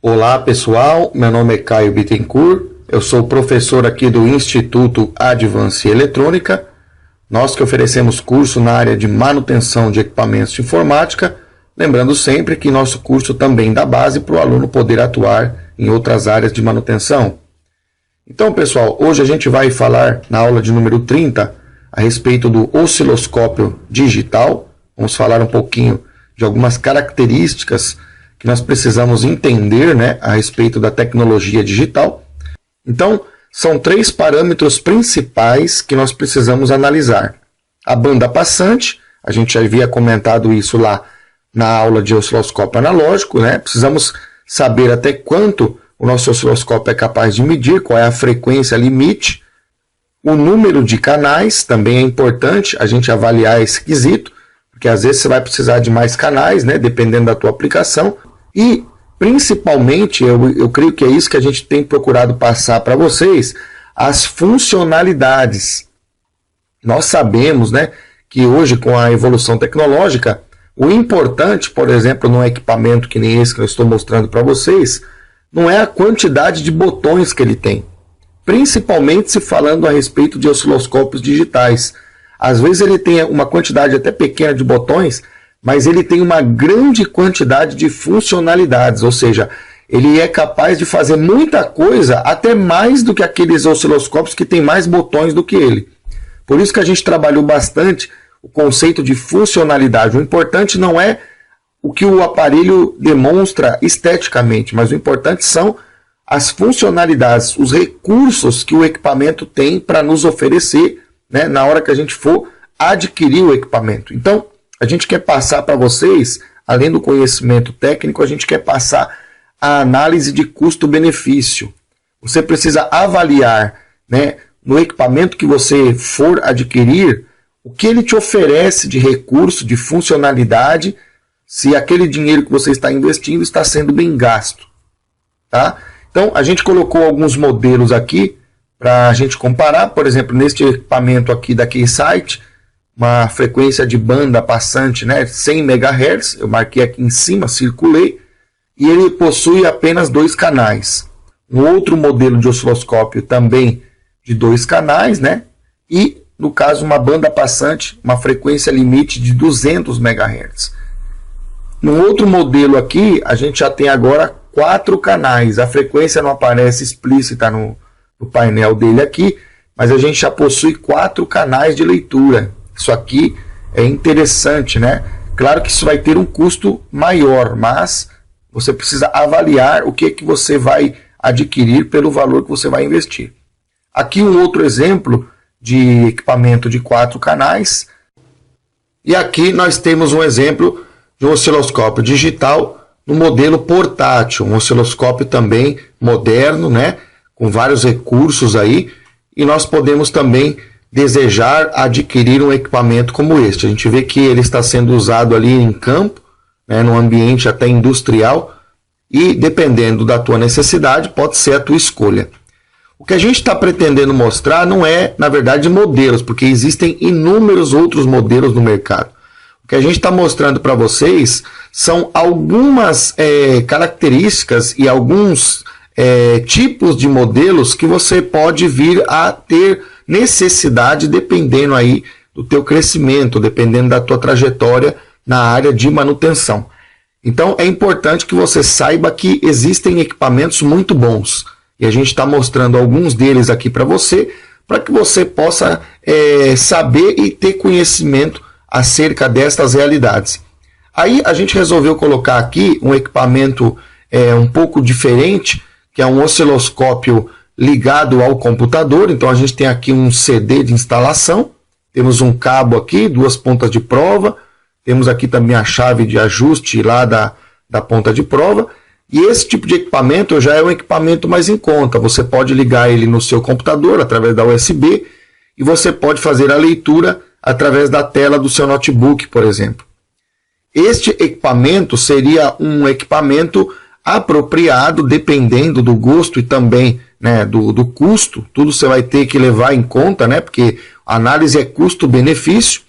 Olá pessoal, meu nome é Caio Bittencourt, eu sou professor aqui do Instituto Advance Eletrônica, nós que oferecemos curso na área de manutenção de equipamentos de informática, lembrando sempre que nosso curso também dá base para o aluno poder atuar em outras áreas de manutenção. Então pessoal, hoje a gente vai falar na aula de número 30 a respeito do osciloscópio digital, vamos falar um pouquinho de algumas características que nós precisamos entender, a respeito da tecnologia digital. Então, são 3 parâmetros principais que nós precisamos analisar. A banda passante, a gente já havia comentado isso lá na aula de osciloscópio analógico, Precisamos saber até quanto o nosso osciloscópio é capaz de medir, qual é a frequência limite. O número de canais, também é importante a gente avaliar esse quesito, porque às vezes você vai precisar de mais canais, dependendo da tua aplicação. E, principalmente, eu creio que é isso que a gente tem procurado passar para vocês, as funcionalidades. Nós sabemos, que hoje, com a evolução tecnológica, o importante, por exemplo, num equipamento que nem esse que eu estou mostrando para vocês, não é a quantidade de botões que ele tem. Principalmente se falando a respeito de osciloscópios digitais. Às vezes ele tem uma quantidade até pequena de botões, mas ele tem uma grande quantidade de funcionalidades, ou seja, ele é capaz de fazer muita coisa, até mais do que aqueles osciloscópios que tem mais botões do que ele. Por isso que a gente trabalhou bastante o conceito de funcionalidade. O importante não é o que o aparelho demonstra esteticamente, mas o importante são as funcionalidades, os recursos que o equipamento tem para nos oferecer, na hora que a gente for adquirir o equipamento. Então, a gente quer passar para vocês, além do conhecimento técnico, a gente quer passar a análise de custo-benefício. Você precisa avaliar, no equipamento que você for adquirir, o que ele te oferece de recurso, de funcionalidade, se aquele dinheiro que você está investindo está sendo bem gasto. Tá? Então, a gente colocou alguns modelos aqui para a gente comparar. Por exemplo, neste equipamento aqui da Keysight, uma frequência de banda passante, 100 MHz, eu marquei aqui em cima, circulei, e ele possui apenas 2 canais. Um outro modelo de osciloscópio também de 2 canais, e no caso uma banda passante, uma frequência limite de 200 MHz. No outro modelo aqui, a gente já tem agora 4 canais, a frequência não aparece explícita no painel dele aqui, mas a gente já possui 4 canais de leitura. Isso aqui é interessante, Claro que isso vai ter um custo maior, mas você precisa avaliar o que você vai adquirir pelo valor que você vai investir. Aqui um outro exemplo de equipamento de 4 canais. E aqui nós temos um exemplo de um osciloscópio digital no modelo portátil, um osciloscópio também moderno, com vários recursos aí, e nós podemos também desejar adquirir um equipamento como este. A gente vê que ele está sendo usado ali em campo, num ambiente até industrial, e dependendo da tua necessidade, pode ser a tua escolha. O que a gente está pretendendo mostrar não é, na verdade, modelos, porque existem inúmeros outros modelos no mercado. O que a gente está mostrando para vocês são algumas características e alguns tipos de modelos que você pode vir a ter necessidade dependendo aí do teu crescimento, dependendo da tua trajetória na área de manutenção. Então é importante que você saiba que existem equipamentos muito bons e a gente está mostrando alguns deles aqui para que você possa saber e ter conhecimento acerca destas realidades. Aí a gente resolveu colocar aqui um equipamento um pouco diferente, que é um osciloscópio ligado ao computador. Então a gente tem aqui um CD de instalação, temos um cabo aqui, 2 pontas de prova, temos aqui também a chave de ajuste lá da ponta de prova, e esse tipo de equipamento já é um equipamento mais em conta. Você pode ligar ele no seu computador através da USB e você pode fazer a leitura através da tela do seu notebook, por exemplo. Este equipamento seria um equipamento apropriado, dependendo do gosto e também do custo. Tudo você vai ter que levar em conta, porque a análise é custo-benefício.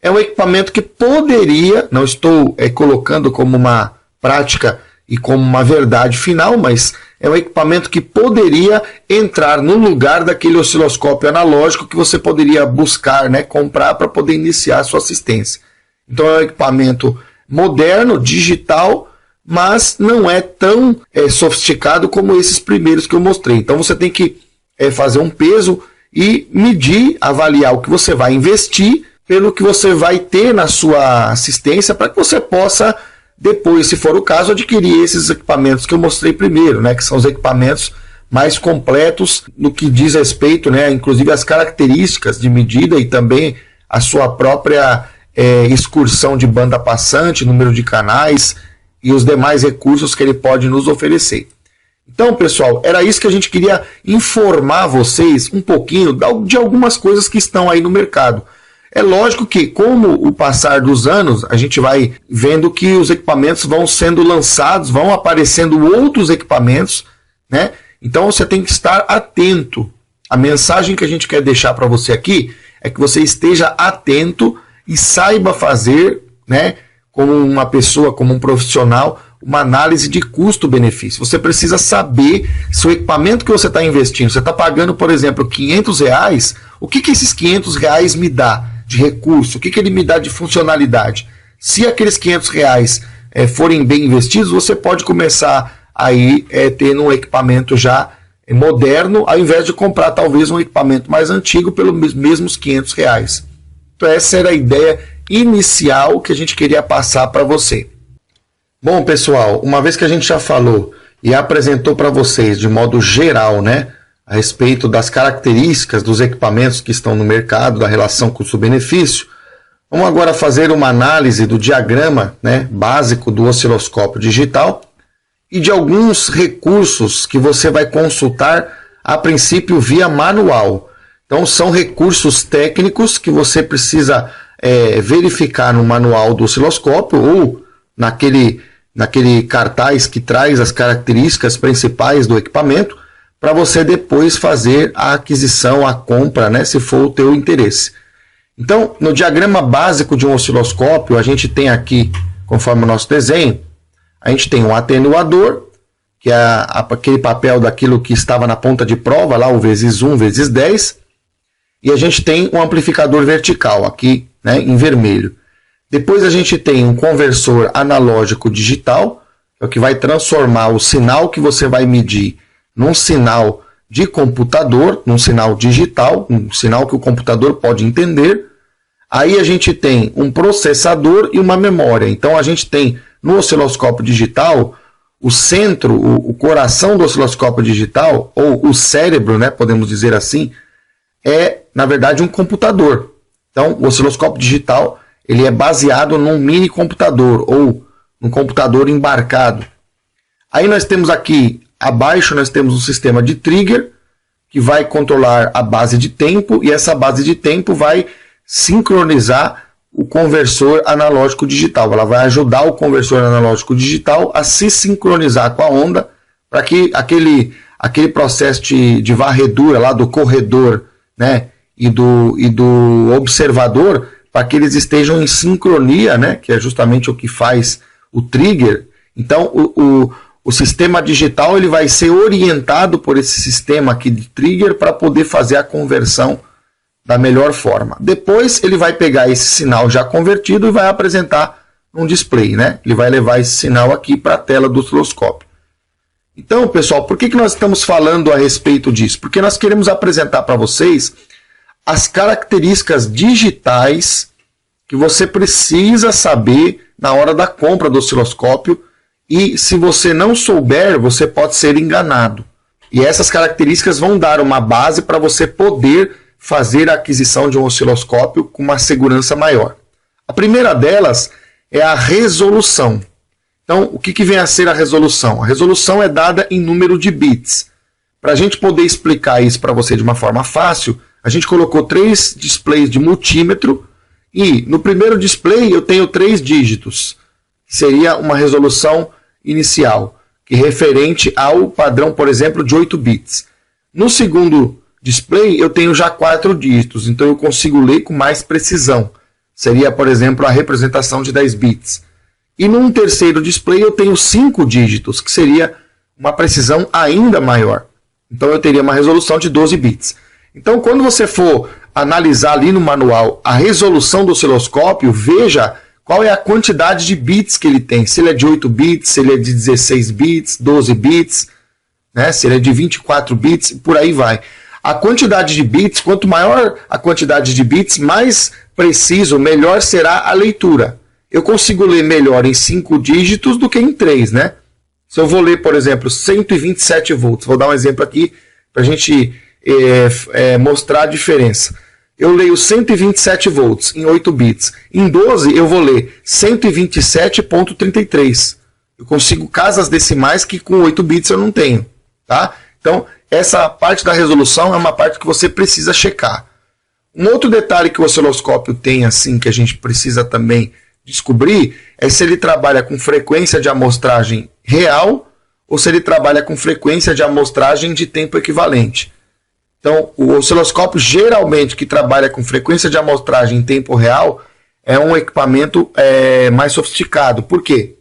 É um equipamento que poderia, não estou colocando como uma prática e como uma verdade final, mas é um equipamento que poderia entrar no lugar daquele osciloscópio analógico que você poderia buscar, né, comprar para poder iniciar a sua assistência. Então é um equipamento moderno, digital, mas não é tão sofisticado como esses primeiros que eu mostrei. Então você tem que fazer um peso e medir, avaliar o que você vai investir pelo que você vai ter na sua assistência para que você possa, depois, se for o caso, adquirir esses equipamentos que eu mostrei primeiro, né, que são os equipamentos mais completos no que diz respeito, né, inclusive as características de medida e também a sua própria excursão de banda passante, número de canais e os demais recursos que ele pode nos oferecer. Então, pessoal, era isso que a gente queria informar vocês um pouquinho de algumas coisas que estão aí no mercado. É lógico que, com o passar dos anos, a gente vai vendo que os equipamentos vão sendo lançados, vão aparecendo outros equipamentos, né? Então você tem que estar atento. A mensagem que a gente quer deixar para você aqui é que você esteja atento e saiba fazer, né, como uma pessoa, como um profissional, uma análise de custo-benefício. Você precisa saber se o equipamento que você está investindo, você está pagando, por exemplo, R$500, o que esses R$500 me dá de recurso, o que ele me dá de funcionalidade. Se aqueles R$500 forem bem investidos, você pode começar aí tendo um equipamento já moderno, ao invés de comprar talvez um equipamento mais antigo pelos mesmos R$500. Então essa era a ideia inicial que a gente queria passar para você. Bom, pessoal, uma vez que a gente já falou e apresentou para vocês de modo geral, né, a respeito das características dos equipamentos que estão no mercado, da relação custo-benefício, vamos agora fazer uma análise do diagrama, né, básico do osciloscópio digital e de alguns recursos que você vai consultar a princípio via manual. Então são recursos técnicos que você precisa verificar no manual do osciloscópio ou naquele cartaz que traz as características principais do equipamento para você depois fazer a aquisição, a compra, né, se for o teu interesse. Então, no diagrama básico de um osciloscópio, a gente tem aqui, conforme o nosso desenho, a gente tem um atenuador, que é aquele papel daquilo que estava na ponta de prova, lá o vezes 1 vezes 10, e a gente tem um amplificador vertical, aqui, né, em vermelho. Depois a gente tem um conversor analógico digital, que é o que vai transformar o sinal que você vai medir num sinal de computador, num sinal digital, um sinal que o computador pode entender. Aí a gente tem um processador e uma memória. Então a gente tem no osciloscópio digital o centro, o coração do osciloscópio digital, ou o cérebro, né, podemos dizer assim, é na verdade um computador. Então o osciloscópio digital ele é baseado num mini computador ou num computador embarcado. Aí nós temos aqui abaixo nós temos um sistema de trigger que vai controlar a base de tempo e essa base de tempo vai sincronizar o conversor analógico digital. Ela vai ajudar o conversor analógico digital a se sincronizar com a onda para que aquele processo de varredura lá do corredor, né, e do observador, para que eles estejam em sincronia, né, que é justamente o que faz o trigger. Então o sistema digital ele vai ser orientado por esse sistema aqui de trigger para poder fazer a conversão da melhor forma. Depois ele vai pegar esse sinal já convertido e vai apresentar um display, né? Ele vai levar esse sinal aqui para a tela do osciloscópio. Então, pessoal, por que nós estamos falando a respeito disso? Porque nós queremos apresentar para vocês as características digitais que você precisa saber na hora da compra do osciloscópio e se você não souber, você pode ser enganado. E essas características vão dar uma base para você poder fazer a aquisição de um osciloscópio com uma segurança maior. A primeira delas é a resolução. Então, o que vem a ser a resolução? A resolução é dada em número de bits. Para a gente poder explicar isso para você de uma forma fácil, a gente colocou 3 displays de multímetro e no primeiro display eu tenho 3 dígitos, que seria uma resolução inicial, que é referente ao padrão, por exemplo, de 8 bits. No segundo display eu tenho já 4 dígitos, então eu consigo ler com mais precisão. Seria, por exemplo, a representação de 10 bits. E num terceiro display eu tenho 5 dígitos, que seria uma precisão ainda maior. Então eu teria uma resolução de 12 bits. Então quando você for analisar ali no manual a resolução do osciloscópio, veja qual é a quantidade de bits que ele tem. Se ele é de 8 bits, se ele é de 16 bits, 12 bits, né? Se ele é de 24 bits, por aí vai. A quantidade de bits, quanto maior a quantidade de bits, mais preciso, melhor será a leitura. Eu consigo ler melhor em 5 dígitos do que em 3, né? Se eu vou ler, por exemplo, 127 volts, vou dar um exemplo aqui para a gente mostrar a diferença. Eu leio 127 volts em 8 bits. Em 12 eu vou ler 127.33. Eu consigo casas decimais que com 8 bits eu não tenho. Tá? Então, essa parte da resolução é uma parte que você precisa checar. Um outro detalhe que o osciloscópio tem, assim, que a gente precisa também descobrir, é se ele trabalha com frequência de amostragem real ou se ele trabalha com frequência de amostragem de tempo equivalente. Então, o osciloscópio geralmente que trabalha com frequência de amostragem em tempo real é um equipamento mais sofisticado. Por quê?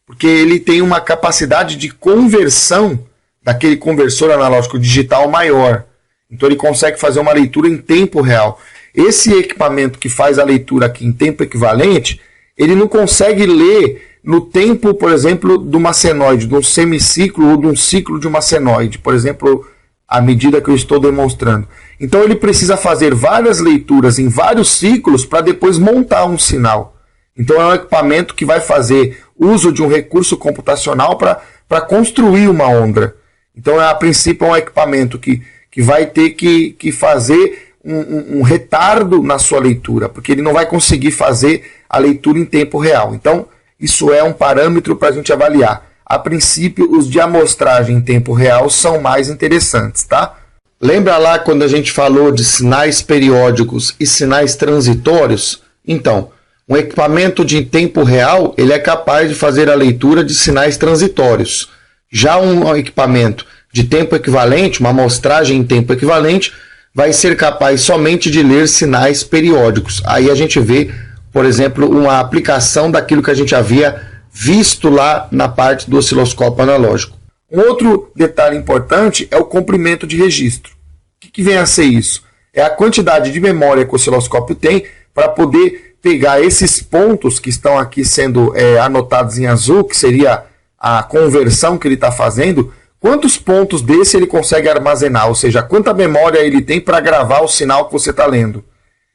Porque ele tem uma capacidade de conversão daquele conversor analógico digital maior. Então ele consegue fazer uma leitura em tempo real. Esse equipamento que faz a leitura aqui em tempo equivalente, ele não consegue ler no tempo, por exemplo, de uma senoide, de um semiciclo ou de um ciclo de uma senoide, por exemplo, à medida que eu estou demonstrando. Então ele precisa fazer várias leituras em vários ciclos para depois montar um sinal. Então é um equipamento que vai fazer uso de um recurso computacional para construir uma onda. Então, a princípio, é um equipamento que vai ter que fazer um retardo na sua leitura, porque ele não vai conseguir fazer a leitura em tempo real. Então, isso é um parâmetro para a gente avaliar. A princípio, os de amostragem em tempo real são mais interessantes, tá? Lembra lá quando a gente falou de sinais periódicos e sinais transitórios? Então, um equipamento de tempo real, ele é capaz de fazer a leitura de sinais transitórios. Já um equipamento de tempo equivalente, uma amostragem em tempo equivalente, vai ser capaz somente de ler sinais periódicos. Aí a gente vê, por exemplo, uma aplicação daquilo que a gente havia visto lá na parte do osciloscópio analógico. Um outro detalhe importante é o comprimento de registro. O que vem a ser isso? É a quantidade de memória que o osciloscópio tem para poder pegar esses pontos que estão aqui sendo anotados em azul, que seria a conversão que ele está fazendo, quantos pontos desse ele consegue armazenar, ou seja, quanta memória ele tem para gravar o sinal que você está lendo.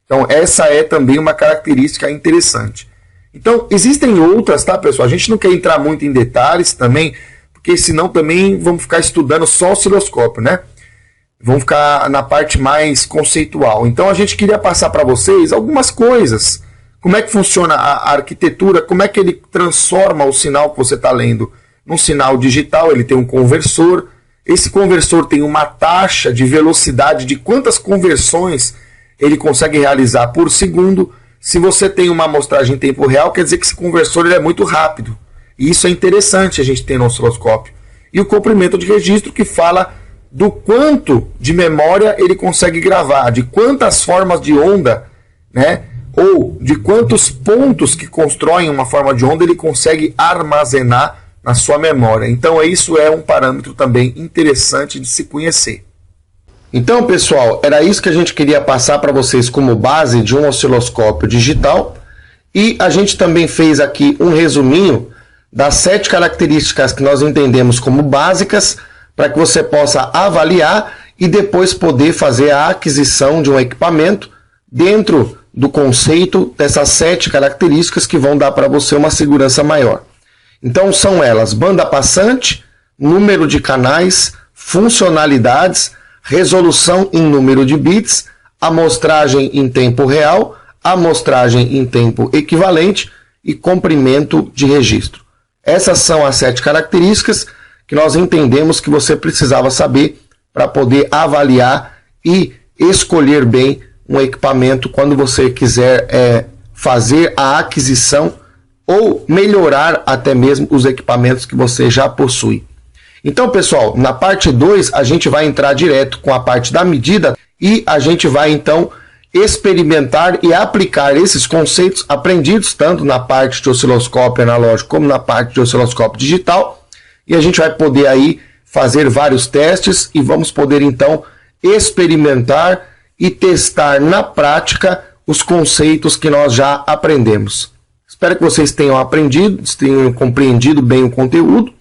Então, essa é também uma característica interessante. Então, existem outras, tá, pessoal? A gente não quer entrar muito em detalhes também, porque senão também vamos ficar estudando só osciloscópio, né? Vamos ficar na parte mais conceitual. Então, a gente queria passar para vocês algumas coisas. Como é que funciona a arquitetura, como é que ele transforma o sinal que você está lendo num sinal digital. Ele tem um conversor, esse conversor tem uma taxa de velocidade de quantas conversões ele consegue realizar por segundo. Se você tem uma amostragem em tempo real, quer dizer que esse conversor ele é muito rápido. E isso é interessante a gente ter no osciloscópio. E o comprimento de registro, que fala do quanto de memória ele consegue gravar, de quantas formas de onda, né, ou de quantos pontos que constroem uma forma de onda ele consegue armazenar na sua memória. Então isso é um parâmetro também interessante de se conhecer. Então, pessoal, era isso que a gente queria passar para vocês como base de um osciloscópio digital. E a gente também fez aqui um resuminho das 7 características que nós entendemos como básicas para que você possa avaliar e depois poder fazer a aquisição de um equipamento dentro do conceito dessas 7 características que vão dar para você uma segurança maior. Então são elas: banda passante, número de canais, funcionalidades, resolução em número de bits, amostragem em tempo real, amostragem em tempo equivalente e comprimento de registro. Essas são as 7 características que nós entendemos que você precisava saber para poder avaliar e escolher bem um equipamento quando você quiser fazer a aquisição ou melhorar até mesmo os equipamentos que você já possui. Então, pessoal, na parte 2 a gente vai entrar direto com a parte da medida e a gente vai então experimentar e aplicar esses conceitos aprendidos tanto na parte de osciloscópio analógico como na parte de osciloscópio digital, e a gente vai poder aí fazer vários testes e vamos poder então experimentar e testar na prática os conceitos que nós já aprendemos. Espero que vocês tenham aprendido, tenham compreendido bem o conteúdo,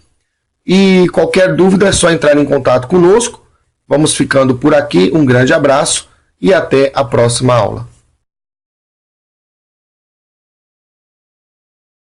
e qualquer dúvida é só entrar em contato conosco. Vamos ficando por aqui, um grande abraço e até a próxima aula.